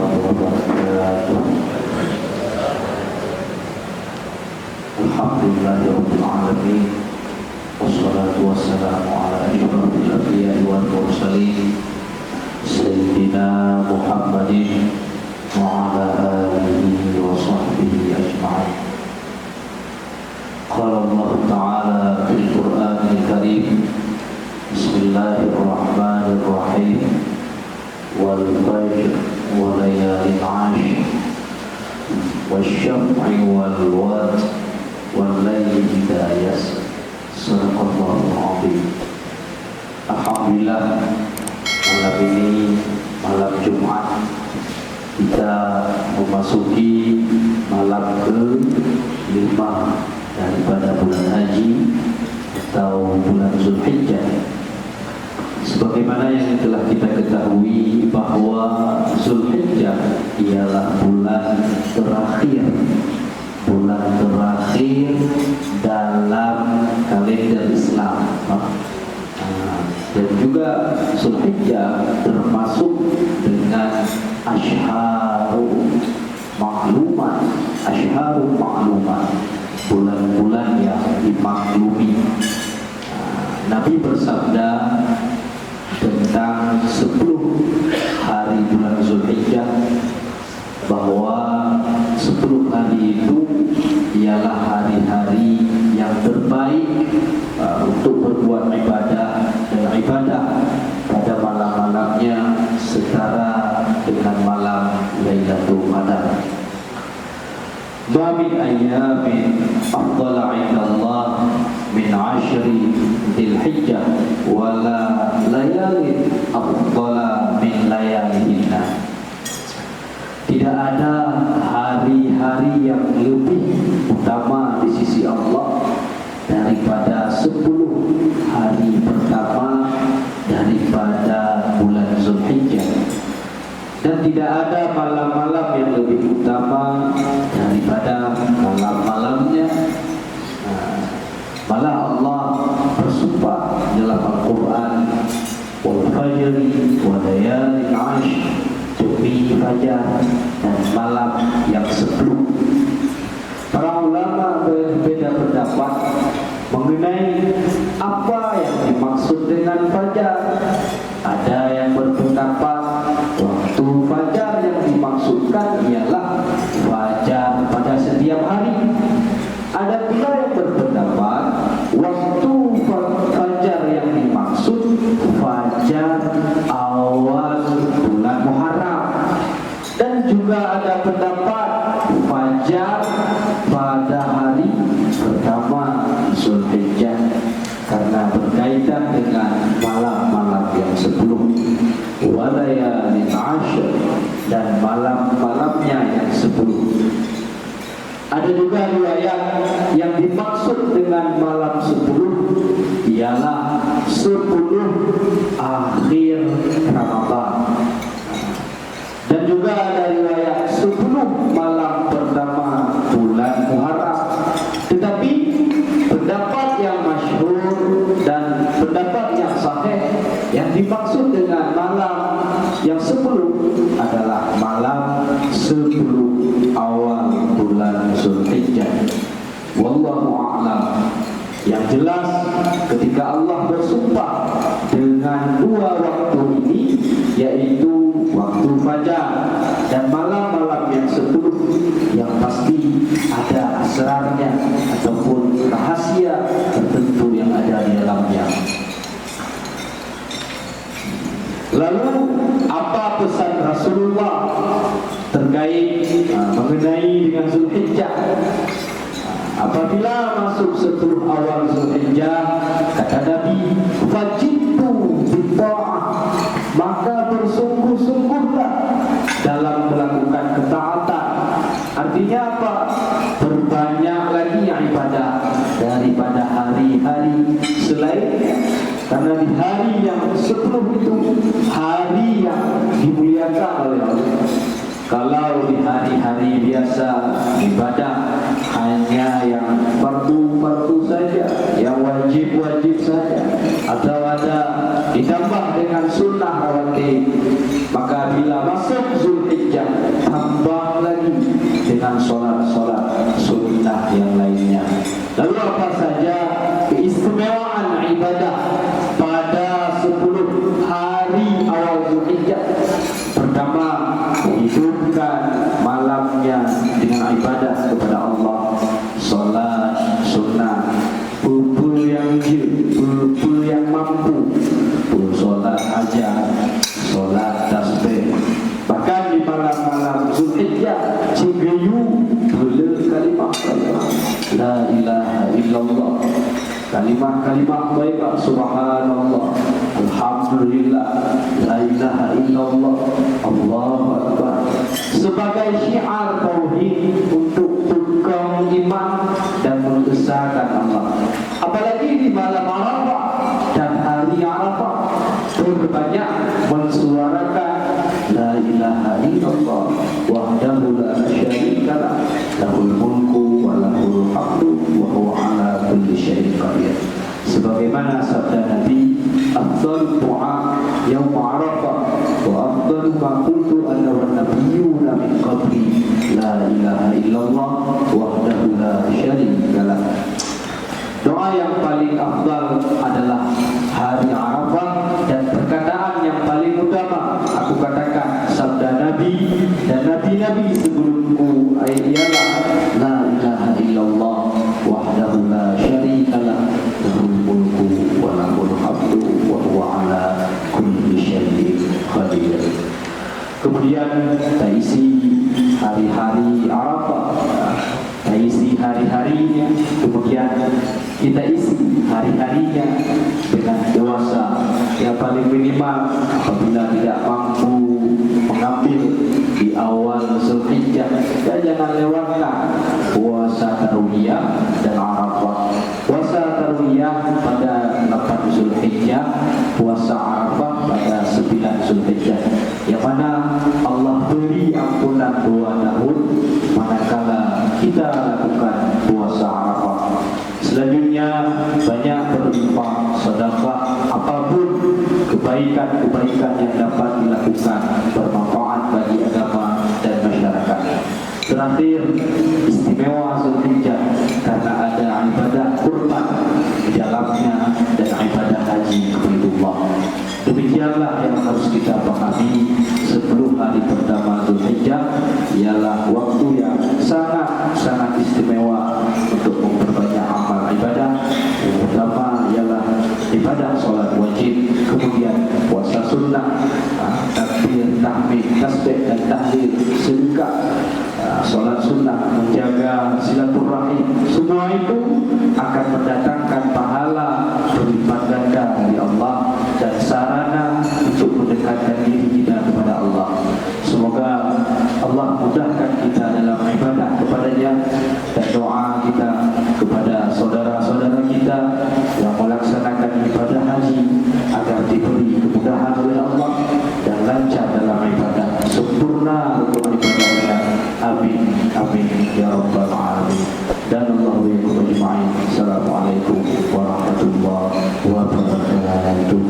warahmatullahi wabarakatuh. Alhamdulillahirabbil alamin. Wassalatu wassalamu ala asyrofil anbiya'i wal mursalin sayyidina Muhammadin wa ala alihi wa sahbihi ajma'in. Qala Allah Ta'ala fil Qur'anil Karim. Bismillahirrahmanirrahim. Wal fajr wa layalin 'ashr wasyaf'i wal watr wal layli idza yasr. Sadaqallahul azim. Alhamdulillah, malam ini malam Jumat kita memasuki malam ke-5 daripada bulan haji atau bulan Zulhijjah. Sebagaimana yang telah kita ketahui bahwa Zulhijjah ialah bulan terakhir dalam kalender Islam. Dan juga Zulhijjah termasuk dengan asyharul ma'lumat, bulan-bulan yang dimaklumi. Nabi bersabda tentang 10 hari bulan Zulhijjah bahwa 10 hari itu ialah hari-hari yang terbaik untuk berbuat ibadah, dan ibadah pada malam-malamnya setara dengan malam Lailatul Qadar. Ma min ayyamin afdala 'indallah min 'ashri Dzulhijjah wala layalin afdala min layalihinna. Tidak ada hari-hari yang lebih utama di sisi Allah daripada 10 hari pertama daripada bulan Zulhijjah. Dan tidak ada malam-malam yang lebih utama daripada malam-malamnya. Malah Allah bersumpah dalam Al-Quran, wal fajri wa layalin 'ashr, demi fajar dan malam yang 10. Para ulama berbeda pendapat mengenai apa yang dimaksud dengan fajar. Ada yang berpendapat waktu fajar yang dimaksudkan ialah fajar pada setiap hari. Ada pula yang berpendapat waktu fajar yang dimaksud fajar awal bulan Muharram. Dan juga ada pendapat fajar pada hari pertama Zulhijjah, karena berkaitan dengan malam-malam yang 10, walayalin 'ashr, dan malam-malamnya yang 10. Ada juga riwayat yang dimaksud dengan malam 10 ialah 10 akhir Ramadan. Dan juga ada riwayat 10 malam pertama bulan Muharram. Tetapi pendapat yang masyhur dan pendapat yang sahih, yang dimaksud dengan malam yang 10 adalah malam 10 awal bulan Zulhijjah. Wallahu a'lam. Yang jelas, ketika Allah bersumpah dengan 2 waktu ini, yaitu waktu fajar dan malam-malam yang 10, yang pasti ada asrarnya ataupun rahasia tertentu yang ada di dalamnya. Lalu apa pesan Rasulullah terkait mengenai dengan Zulhijjah? Apabila masuk 10 awal Zulhijjah, kata Nabi, fajibtu bitta'ah, maka bersungguh-sungguhlah dalam melakukan ketaatan. Artinya apa? Berbanyak lagi ibadah daripada hari-hari selainnya. Karena di hari yang 10 itu hari yang dimuliakan oleh Allah. Kalau di hari-hari biasa ibadah hanya yang fardu-fardu saja, yang wajib-wajib saja, atau ada ditambah dengan sunnah rawatib, maka bila masuk Zulhijjah dengan solat-solat sunnah yang lainnya. Lalu apa saja keistimewaan ibadah pada 10 hari awal Zulhijjah? Pertama, hidupkan malamnya dengan ibadah kepada Allah, solat sunnah, pupul yang jil, pupul yang mampu, solat hajat, solat tasbih. Bahkan di malam-malam Zulhijjah, cibiyu bela kalimah-kalimah la ilaha illallah, kalimah-kalimah baik, subhanallah, alhamdulillah, la ilaha illallah, Allahu akbar, sebagai syiar tauhid untuk tukang iman dan mengesahkan Allah. Apalagi di malam Arafah dan hari Arafah, berbanyak mensuarakan la ilaha illallah wahdahu la syarika lah, lahul mulku wa lahul hamdu wa huwa ala kulli syai'in qadir. Sebagaimana sabda Nabi, afdal du'a yaum Arafah wa afdalu ma qultu ana wan nabiyyuna min qabli la ilaha illallah wahdahu la syarika lah. Doa yang paling afdal adalah hari Arafah, dan perkataan yang paling utama aku katakan sabda Nabi dan nabi-nabi sebelumku ialah la ilaha illallah wahdahu la syarika lah, lahul mulku wa lahul hamdu wa huwa ala kulli syai'in qadir. Kemudian kita isi hari-hari Arafah, kita isi hari-harinya, kemudian kita isi hari-harinya dengan puasa yang paling minimal. Apabila tidak mampu mengambil di awal Zulhijjah, ya jangan lewatkan puasa Tarwiyah dan Arafah. Puasa Tarwiyah pada 8 Zulhijjah, puasa Arafah pada 9 Zulhijjah, yang mana Allah beri ampunan 2 tahun manakala kita lakukan puasa Arafah. Selanjutnya banyak berinfak, sedekah, apapun kebaikan-kebaikan yang dapat dilakukan bermanfaat bagi agama dan masyarakat. Terakhir, istimewa Zulhijjah karena ada ibadah kurban di dalamnya dan ibadah haji ke Baitullah. Demikianlah yang harus kita pahami. 10 hari pertama Zulhijjah ialah waktu yang sangat istimewa untuk memperbanyak amal ibadah. Yang pertama ialah ibadah solat wajib, kemudian puasa sunnah, takbir, tahmid, tasbih dan tahlil, sedekah, solat sunnah, menjaga silaturahim. Semua itu akan mendatangkan pahala berlipat ganda dari Allah dan sarana untuk mendekatkan diri kita kepada Allah. Semoga Allah mudahkan kita dalam ibadah kepadanya, dan doa kita kepada saudara-saudara kita yang melaksanakan ibadah haji agar diberi kemudahan oleh Allah dan lancar dalam ibadah, sempurna untuk ibadahnya. Amin amin ya rabbal alamin. Dan Allahu yakum ajma'in. Assalamualaikum warahmatullahi wabarakatuh.